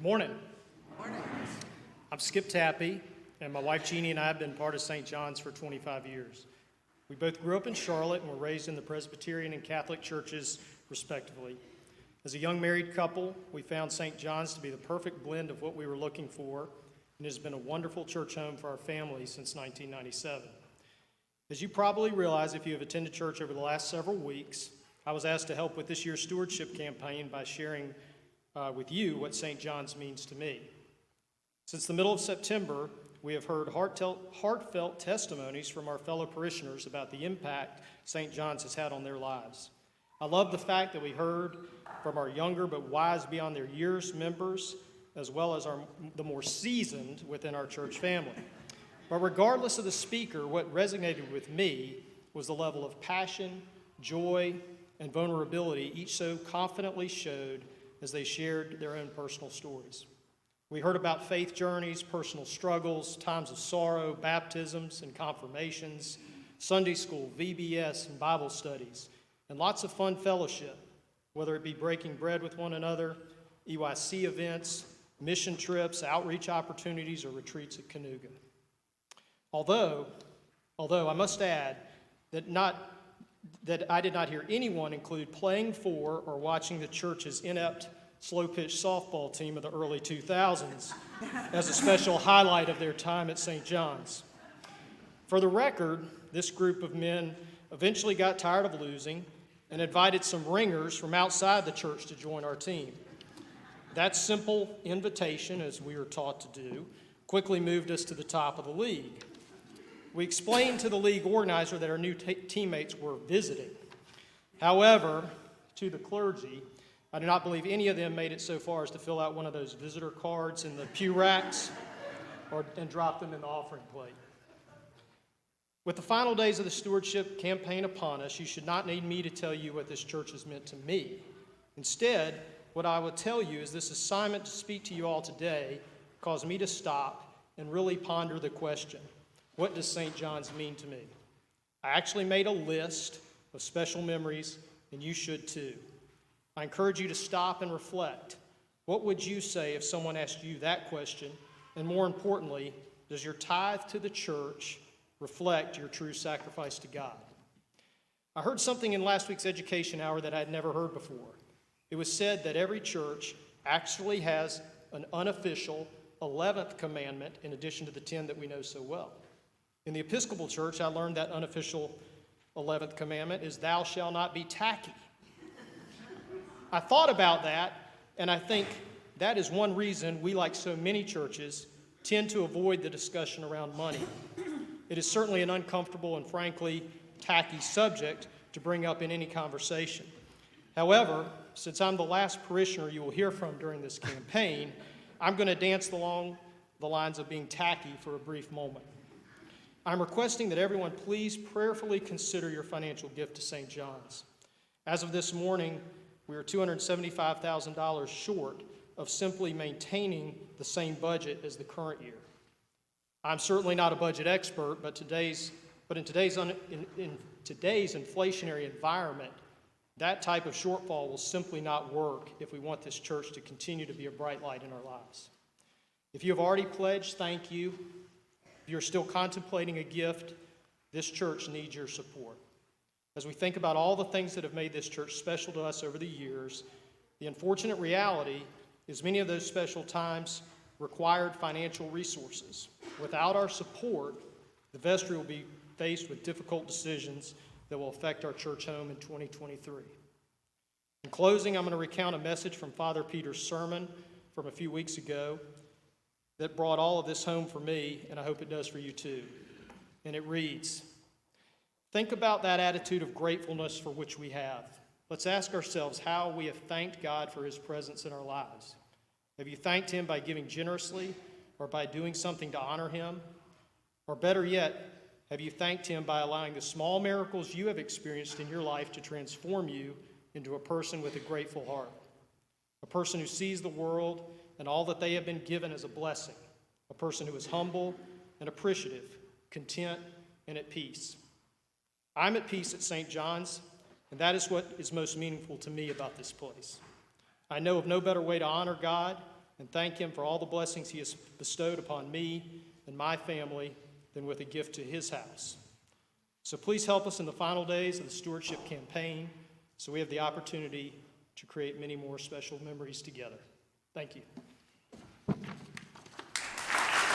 Morning. I'm Skip Tappy, and my wife Jeannie and I have been part of St. John's for 25 years. We both grew up in Charlotte and were raised in the Presbyterian and Catholic churches, respectively. As a young married couple, we found St. John's to be the perfect blend of what we were looking for, and it has been a wonderful church home for our family since 1997. As you probably realize if you have attended church over the last several weeks, I was asked to help with this year's stewardship campaign by sharing with you what St. John's means to me. Since the middle of September, we have heard heartfelt testimonies from our fellow parishioners about the impact St. John's has had on their lives. I love the fact that we heard from our younger but wise beyond their years members, as well as the more seasoned within our church family. But regardless of the speaker, what resonated with me was the level of passion, joy, and vulnerability each so confidently showed as they shared their own personal stories. We heard about faith journeys, personal struggles, times of sorrow, baptisms and confirmations, Sunday school, VBS, and Bible studies, and lots of fun fellowship, whether it be breaking bread with one another, EYC events, mission trips, outreach opportunities, or retreats at Canoga. Although I must add that I did not hear anyone include playing for or watching the church's inept, slow-pitch softball team of the early 2000s as a special highlight of their time at St. John's. For the record, this group of men eventually got tired of losing and invited some ringers from outside the church to join our team. That simple invitation, as we were taught to do, quickly moved us to the top of the league. We explained to the league organizer that our new teammates were visiting. However, to the clergy, I do not believe any of them made it so far as to fill out one of those visitor cards in the pew racks and drop them in the offering plate. With the final days of the stewardship campaign upon us, you should not need me to tell you what this church has meant to me. Instead, what I will tell you is this assignment to speak to you all today caused me to stop and really ponder the question, what does St. John's mean to me? I actually made a list of special memories, and you should too. I encourage you to stop and reflect. What would you say if someone asked you that question? And more importantly, does your tithe to the church reflect your true sacrifice to God? I heard something in last week's education hour that I had never heard before. It was said that every church actually has an unofficial 11th commandment in addition to the 10 that we know so well. In the Episcopal Church, I learned that unofficial 11th commandment is thou shalt not be tacky. I thought about that, and I think that is one reason we, like so many churches, tend to avoid the discussion around money. It is certainly an uncomfortable and frankly tacky subject to bring up in any conversation. However, since I'm the last parishioner you will hear from during this campaign, I'm going to dance along the lines of being tacky for a brief moment. I'm requesting that everyone please prayerfully consider your financial gift to St. John's. As of this morning, we are $275,000 short of simply maintaining the same budget as the current year. I'm certainly not a budget expert, but in today's inflationary environment, that type of shortfall will simply not work if we want this church to continue to be a bright light in our lives. If you have already pledged, thank you. If you're still contemplating a gift, this church needs your support. As we think about all the things that have made this church special to us over the years, the unfortunate reality is many of those special times required financial resources. Without our support, the vestry will be faced with difficult decisions that will affect our church home in 2023. In closing, I'm going to recount a message from Father Peter's sermon from a few weeks ago that brought all of this home for me, and I hope it does for you too. And it reads, think about that attitude of gratefulness for which we have. Let's ask ourselves how we have thanked God for his presence in our lives. Have you thanked him by giving generously or by doing something to honor him? Or better yet, have you thanked him by allowing the small miracles you have experienced in your life to transform you into a person with a grateful heart? A person who sees the world and all that they have been given as a blessing. A person who is humble and appreciative, content and at peace. I'm at peace at St. John's, and that is what is most meaningful to me about this place. I know of no better way to honor God and thank him for all the blessings he has bestowed upon me and my family than with a gift to his house. So please help us in the final days of the stewardship campaign so we have the opportunity to create many more special memories together. Thank you.